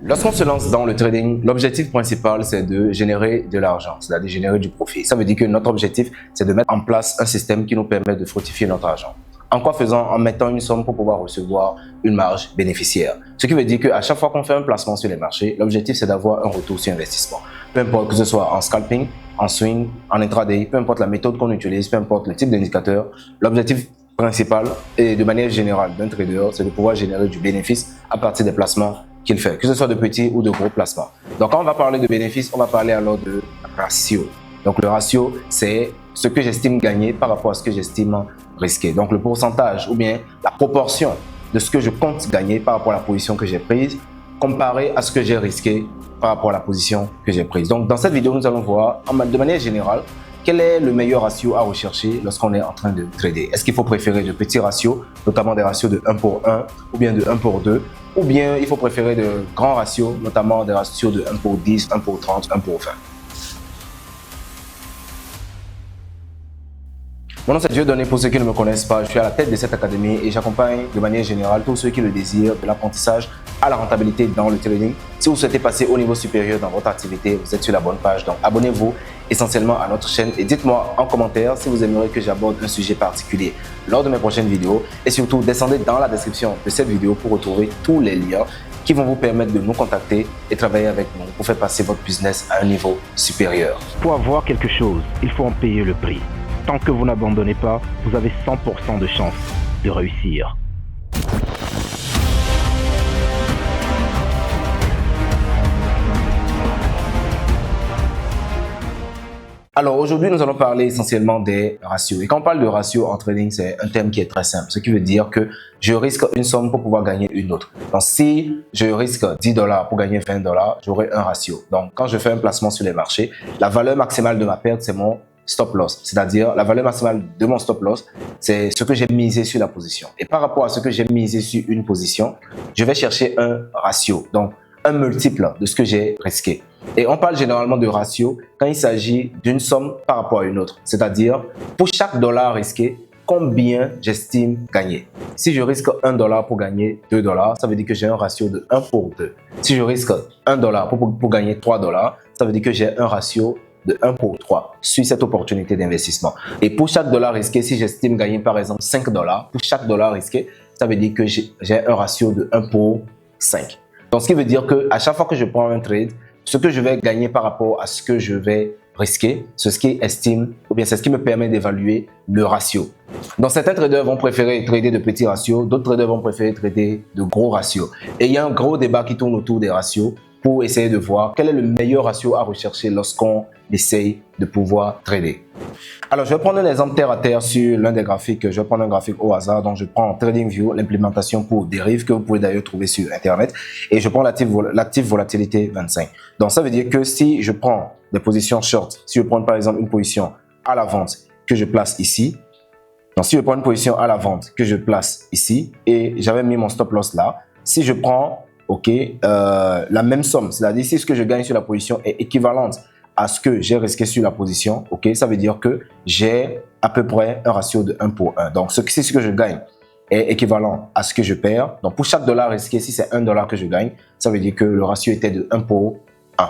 Lorsqu'on se lance dans le trading, l'objectif principal, c'est de générer de l'argent, c'est-à-dire générer du profit. Ça veut dire que notre objectif, c'est de mettre en place un système qui nous permet de fructifier notre argent. En quoi faisant? En mettant une somme pour pouvoir recevoir une marge bénéficiaire. Ce qui veut dire qu'à chaque fois qu'on fait un placement sur les marchés, l'objectif, c'est d'avoir un retour sur investissement. Peu importe que ce soit en scalping, en swing, en intraday, peu importe la méthode qu'on utilise, peu importe le type d'indicateur, l'objectif principal et de manière générale d'un trader, c'est de pouvoir générer du bénéfice à partir des placements qu'il fait, que ce soit de petits ou de gros placements. Donc, quand on va parler de bénéfices, on va parler alors de ratio. Donc, le ratio, c'est ce que j'estime gagner par rapport à ce que j'estime risquer. Donc, le pourcentage ou bien la proportion de ce que je compte gagner par rapport à la position que j'ai prise comparé à ce que j'ai risqué par rapport à la position que j'ai prise. Donc, dans cette vidéo, nous allons voir de manière générale quel est le meilleur ratio à rechercher lorsqu'on est en train de trader. Est-ce qu'il faut préférer de petits ratios, notamment des ratios de 1 pour 1 ou bien de 1 pour 2, ou bien il faut préférer de grands ratios, notamment des ratios de 1 pour 10, 1 pour 30, 1 pour 20. Mon nom c'est Dieudonné pour ceux qui ne me connaissent pas. Je suis à la tête de cette académie et j'accompagne de manière générale tous ceux qui le désirent de l'apprentissage à la rentabilité dans le trading. Si vous souhaitez passer au niveau supérieur dans votre activité, vous êtes sur la bonne page. Donc abonnez-vous essentiellement à notre chaîne et dites-moi en commentaire si vous aimeriez que j'aborde un sujet particulier lors de mes prochaines vidéos. Et surtout, descendez dans la description de cette vidéo pour retrouver tous les liens qui vont vous permettre de nous contacter et travailler avec nous pour faire passer votre business à un niveau supérieur. Pour avoir quelque chose, il faut en payer le prix. Tant que vous n'abandonnez pas, vous avez 100% de chance de réussir. Alors aujourd'hui, nous allons parler essentiellement des ratios. Et quand on parle de ratio en trading, c'est un terme qui est très simple. Ce qui veut dire que je risque une somme pour pouvoir gagner une autre. Donc si je risque 10 $ pour gagner 20 $, j'aurai un ratio. Donc quand je fais un placement sur les marchés, la valeur maximale de ma perte, c'est mon stop loss. C'est-à-dire la valeur maximale de mon stop loss, c'est ce que j'ai misé sur la position. Et par rapport à ce que j'ai misé sur une position, je vais chercher un ratio. Donc un multiple de ce que j'ai risqué. Et on parle généralement de ratio quand il s'agit d'une somme par rapport à une autre. C'est-à-dire, pour chaque dollar risqué, combien j'estime gagner. Si je risque 1 $ pour gagner 2 $, ça veut dire que j'ai un ratio de 1 pour 2. Si je risque 1 $ pour gagner 3 $, ça veut dire que j'ai un ratio de 1 pour 3 sur cette opportunité d'investissement. Et pour chaque dollar risqué, si j'estime gagner par exemple 5 $, pour chaque dollar risqué, ça veut dire que j'ai un ratio de 1 pour 5. Donc, ce qui veut dire qu'à chaque fois que je prends un trade, ce que je vais gagner par rapport à ce que je vais risquer, c'est ce qui estime, ou bien c'est ce qui me permet d'évaluer le ratio. Donc, certains traders vont préférer trader de petits ratios, d'autres traders vont préférer trader de gros ratios. Et il y a un gros débat qui tourne autour des ratios pour essayer de voir quel est le meilleur ratio à rechercher lorsqu'on essaye de pouvoir trader. Alors, je vais prendre un exemple terre à terre sur l'un des graphiques. Je vais prendre un graphique au hasard. Donc, je prends TradingView, l'implémentation pour dérive que vous pouvez d'ailleurs trouver sur Internet. Et je prends l'active volatilité 25. Donc, ça veut dire que si je prends des positions short, si je prends par exemple une position à la vente que je place ici, donc si je prends une position à la vente que je place ici et j'avais mis mon stop loss là, si je prends la même somme, c'est-à-dire si ce que je gagne sur la position est équivalente à ce que j'ai risqué sur la position, ça veut dire que j'ai à peu près un ratio de 1 pour 1. Donc, si ce que je gagne est équivalent à ce que je perds, donc pour chaque dollar risqué, si c'est 1 $ que je gagne, ça veut dire que le ratio était de 1 pour 1.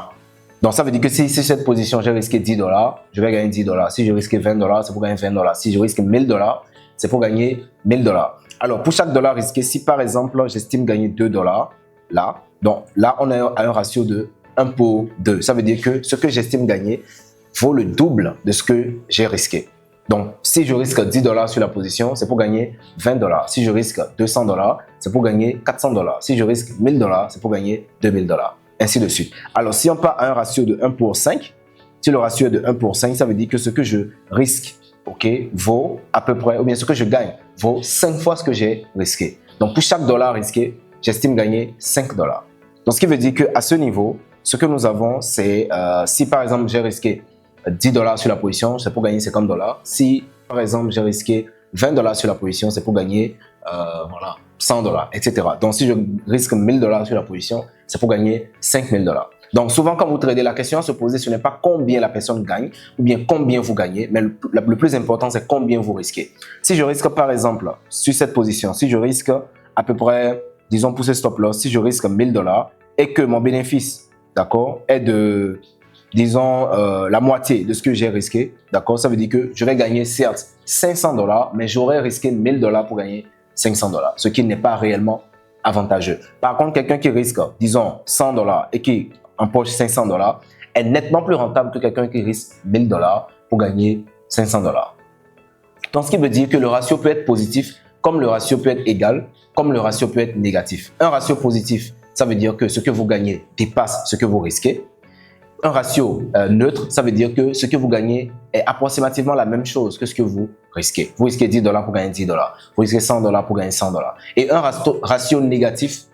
Donc, ça veut dire que si cette position, j'ai risqué 10 $, je vais gagner 10 $. Si je risque 20 $, c'est pour gagner 20 $. Si je risque 1000 $, c'est pour gagner 1000 $. Alors, pour chaque dollar risqué, si par exemple, j'estime gagner 2 $, là, donc là, on est à un ratio de 1 pour 2. Ça veut dire que ce que j'estime gagner vaut le double de ce que j'ai risqué. Donc, si je risque 10 $ sur la position, c'est pour gagner 20 $. Si je risque 200 $, c'est pour gagner 400 $. Si je risque 1000 $, c'est pour gagner 2000 $. Ainsi de suite. Alors, si on part à un ratio de 1 pour 5, si le ratio est de 1 pour 5, ça veut dire que ce que je risque vaut à peu près, ou bien ce que je gagne vaut 5 fois ce que j'ai risqué. Donc, pour chaque dollar risqué, j'estime gagner 5 $. Donc, ce qui veut dire qu'à ce niveau, ce que nous avons, c'est si par exemple j'ai risqué 10 $ sur la position, c'est pour gagner 50 $. Si par exemple j'ai risqué 20 $ sur la position, c'est pour gagner 100 $, etc. Donc si je risque 1000 $ sur la position, c'est pour gagner 5000 $. Donc souvent quand vous tradez, la question à se poser, ce n'est pas combien la personne gagne ou bien combien vous gagnez, mais le plus important c'est combien vous risquez. Si je risque par exemple sur cette position, si je risque à peu près, disons pour ce stop loss, si je risque 1000 $, et que mon bénéfice, d'accord, est de, disons, la moitié de ce que j'ai risqué, d'accord, ça veut dire que je vais gagner certes $500, mais j'aurais risqué $1000 pour gagner $500, ce qui n'est pas réellement avantageux. Par contre, quelqu'un qui risque, disons, $100 et qui empoche $500 est nettement plus rentable que quelqu'un qui risque $1000 pour gagner $500. Donc, ce qui veut dire que le ratio peut être positif, comme le ratio peut être égal, comme le ratio peut être négatif. Un ratio positif, ça veut dire que ce que vous gagnez dépasse ce que vous risquez. Un ratio neutre, ça veut dire que ce que vous gagnez est approximativement la même chose que ce que vous risquez. Vous risquez $10 pour gagner $10. Vous risquez $100 pour gagner $100. Et un ratio négatif,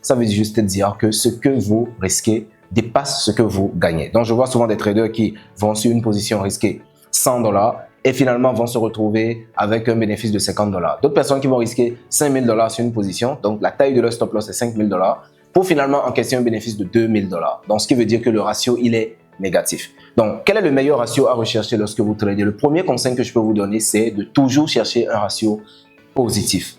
ça veut juste dire que ce que vous risquez dépasse ce que vous gagnez. Donc, je vois souvent des traders qui vont sur une position risquée $100 et finalement vont se retrouver avec un bénéfice de $50. D'autres personnes qui vont risquer $5000 sur une position, donc la taille de leur stop loss est $5000, pour finalement encaisser un bénéfice de $2000. Donc, ce qui veut dire que le ratio, il est négatif. Donc, quel est le meilleur ratio à rechercher lorsque vous tradez? Le premier conseil que je peux vous donner, c'est de toujours chercher un ratio positif.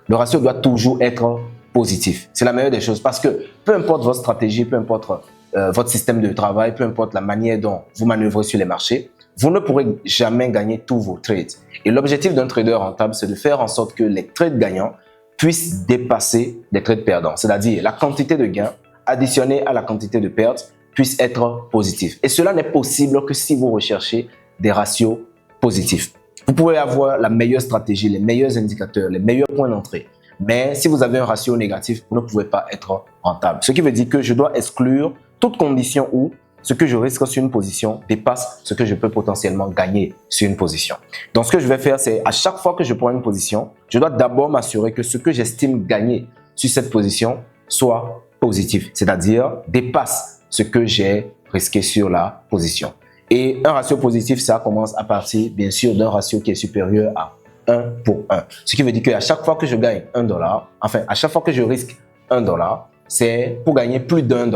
Le ratio doit toujours être positif. C'est la meilleure des choses parce que peu importe votre stratégie, peu importe votre système de travail, peu importe la manière dont vous manœuvrez sur les marchés, vous ne pourrez jamais gagner tous vos trades. Et l'objectif d'un trader rentable, c'est de faire en sorte que les trades gagnants puissent dépasser les trades perdants. C'est-à-dire la quantité de gains additionnée à la quantité de pertes puisse être positive. Et cela n'est possible que si vous recherchez des ratios positifs. Vous pouvez avoir la meilleure stratégie, les meilleurs indicateurs, les meilleurs points d'entrée. Mais si vous avez un ratio négatif, vous ne pouvez pas être rentable. Ce qui veut dire que je dois exclure toute condition où ce que je risque sur une position dépasse ce que je peux potentiellement gagner sur une position. Donc, ce que je vais faire, c'est à chaque fois que je prends une position, je dois d'abord m'assurer que ce que j'estime gagner sur cette position soit positif, c'est-à-dire dépasse ce que j'ai risqué sur la position. Et un ratio positif, ça commence à partir, bien sûr, d'un ratio qui est supérieur à 1 pour 1. Ce qui veut dire qu'à chaque fois que je gagne $1, enfin, à chaque fois que je risque $1, c'est pour gagner plus d'$1.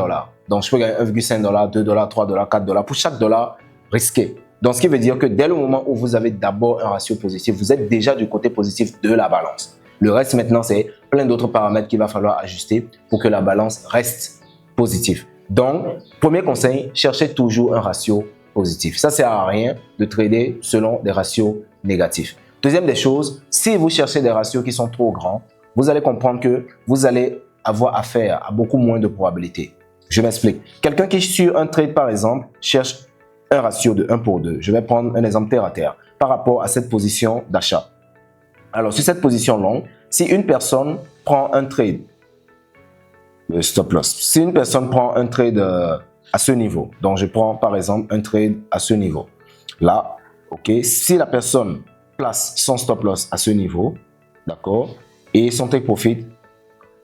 Donc, je peux gagner $1,5, $2, $3, $4 pour chaque dollar risqué. Donc, ce qui veut dire que dès le moment où vous avez d'abord un ratio positif, vous êtes déjà du côté positif de la balance. Le reste maintenant, c'est plein d'autres paramètres qu'il va falloir ajuster pour que la balance reste positive. Donc, premier conseil, cherchez toujours un ratio positif. Ça ne sert à rien de trader selon des ratios négatifs. Deuxième des choses, si vous cherchez des ratios qui sont trop grands, vous allez comprendre que vous allez avoir affaire à beaucoup moins de probabilités. Je m'explique. Quelqu'un qui sur un trade, par exemple, cherche un ratio de 1 pour 2. Je vais prendre un exemple terre à terre par rapport à cette position d'achat. Alors, sur cette position longue, si une personne prend un trade, le stop loss, si une personne prend un trade à ce niveau, donc je prends par exemple un trade à ce niveau, là, ok, si la personne place son stop loss à ce niveau, d'accord, et son take profit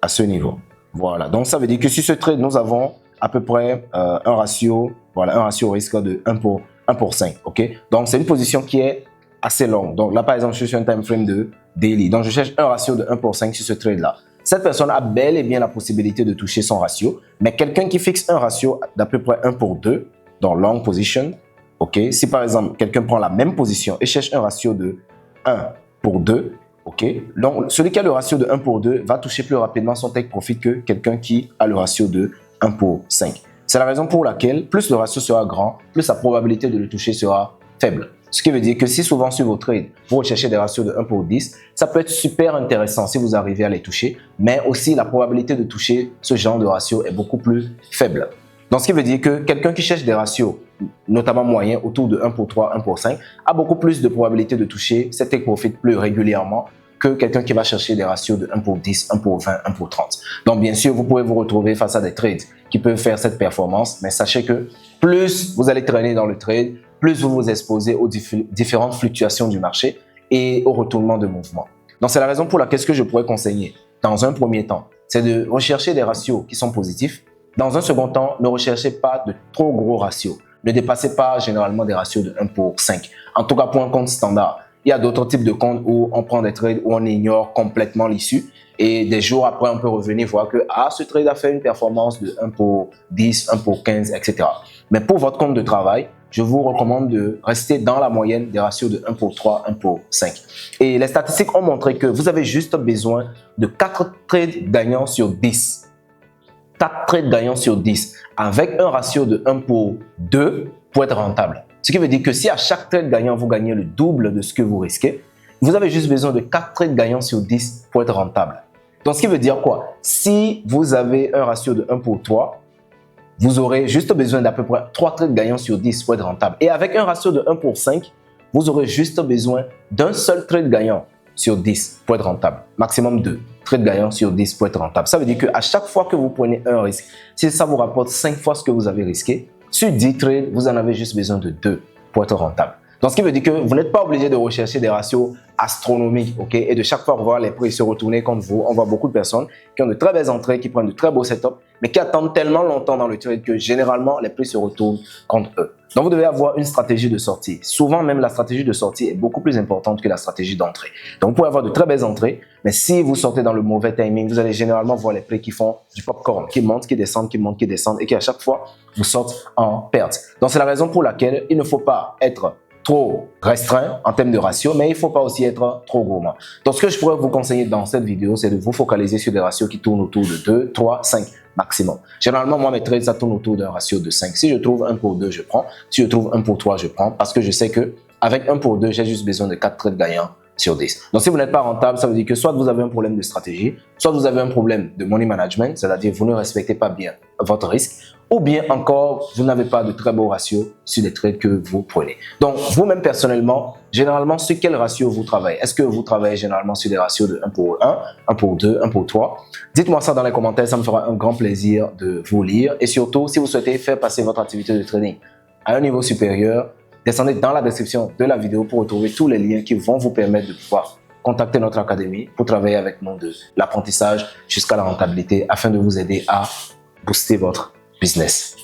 à ce niveau. Voilà, donc ça veut dire que sur ce trade, nous avons à peu près un ratio, voilà, un ratio risque de 1 pour 5, ok. Donc c'est une position qui est assez longue. Donc là, par exemple, je suis sur un time frame de daily. Donc je cherche un ratio de 1 pour 5 sur ce trade-là. Cette personne a bel et bien la possibilité de toucher son ratio, mais quelqu'un qui fixe un ratio d'à peu près 1 pour 2 dans long position, ok. Si par exemple, quelqu'un prend la même position et cherche un ratio de 1 pour 2, ok, donc celui qui a le ratio de 1 pour 2 va toucher plus rapidement son take profit que quelqu'un qui a le ratio de 1 pour 5. C'est la raison pour laquelle plus le ratio sera grand, plus la probabilité de le toucher sera faible. Ce qui veut dire que si souvent sur vos trades, vous recherchez des ratios de 1 pour 10, ça peut être super intéressant si vous arrivez à les toucher, mais aussi la probabilité de toucher ce genre de ratio est beaucoup plus faible. Donc, ce qui veut dire que quelqu'un qui cherche des ratios, notamment moyens, autour de 1 pour 3, 1 pour 5, a beaucoup plus de probabilité de toucher cet take profit plus régulièrement que quelqu'un qui va chercher des ratios de 1 pour 10, 1 pour 20, 1 pour 30. Donc, bien sûr, vous pouvez vous retrouver face à des trades qui peuvent faire cette performance, mais sachez que plus vous allez traîner dans le trade, plus vous vous exposez aux différentes fluctuations du marché et au retournement de mouvement. Donc, c'est la raison pour laquelle ce que je pourrais conseiller dans un premier temps, c'est de rechercher des ratios qui sont positifs. Dans un second temps, ne recherchez pas de trop gros ratios. Ne dépassez pas généralement des ratios de 1 pour 5. En tout cas, pour un compte standard. Il y a d'autres types de comptes où on prend des trades où on ignore complètement l'issue et des jours après, on peut revenir voir que ce trade a fait une performance de 1 pour 10, 1 pour 15, etc. Mais pour votre compte de travail, je vous recommande de rester dans la moyenne des ratios de 1 pour 3, 1 pour 5. Et les statistiques ont montré que vous avez juste besoin de 4 trades gagnants sur 10 4 trades gagnants sur 10 avec un ratio de 1 pour 2 pour être rentable. Ce qui veut dire que si à chaque trade gagnant, vous gagnez le double de ce que vous risquez, vous avez juste besoin de 4 trades gagnants sur 10 pour être rentable. Donc, ce qui veut dire quoi? Si vous avez un ratio de 1 pour 3, vous aurez juste besoin d'à peu près 3 trades gagnants sur 10 pour être rentable. Et avec un ratio de 1 pour 5, vous aurez juste besoin d'un seul trade gagnant sur 10 pour être rentable. Maximum 2 trades gagnants sur 10 pour être rentable. Ça veut dire qu'à chaque fois que vous prenez un risque, si ça vous rapporte 5 fois ce que vous avez risqué, sur 10 trades, vous en avez juste besoin de 2 pour être rentable. Donc, ce qui veut dire que vous n'êtes pas obligé de rechercher des ratios astronomiques, ok, et de chaque fois voir les prix se retourner contre vous. On voit beaucoup de personnes qui ont de très belles entrées, qui prennent de très beaux setups, mais qui attendent tellement longtemps dans le trade que généralement, les prix se retournent contre eux. Donc, vous devez avoir une stratégie de sortie. Souvent, même la stratégie de sortie est beaucoup plus importante que la stratégie d'entrée. Donc, vous pouvez avoir de très belles entrées, mais si vous sortez dans le mauvais timing, vous allez généralement voir les prix qui font du popcorn, qui montent, qui descendent, qui montent, qui descendent, et qui à chaque fois, vous sortent en perte. Donc, c'est la raison pour laquelle il ne faut pas être trop restreint en termes de ratio, mais il ne faut pas aussi être trop gourmand. Donc, ce que je pourrais vous conseiller dans cette vidéo, c'est de vous focaliser sur des ratios qui tournent autour de 2, 3, 5 maximum. Généralement, moi, mes trades, ça tourne autour d'un ratio de 5. Si je trouve 1 pour 2, je prends. Si je trouve 1 pour 3, je prends parce que je sais que avec 1 pour 2, j'ai juste besoin de 4 trades gagnants sur 10. Donc, si vous n'êtes pas rentable, ça veut dire que soit vous avez un problème de stratégie, soit vous avez un problème de money management, c'est-à-dire vous ne respectez pas bien votre risque, ou bien encore, vous n'avez pas de très beaux ratios sur les trades que vous prenez. Donc, vous-même personnellement, généralement, sur quel ratio vous travaillez? Est-ce que vous travaillez généralement sur des ratios de 1 pour 1, 1 pour 2, 1 pour 3? Dites-moi ça dans les commentaires, ça me fera un grand plaisir de vous lire. Et surtout, si vous souhaitez faire passer votre activité de trading à un niveau supérieur, descendez dans la description de la vidéo pour retrouver tous les liens qui vont vous permettre de pouvoir contacter notre académie pour travailler avec nous de l'apprentissage jusqu'à la rentabilité afin de vous aider à booster votre business.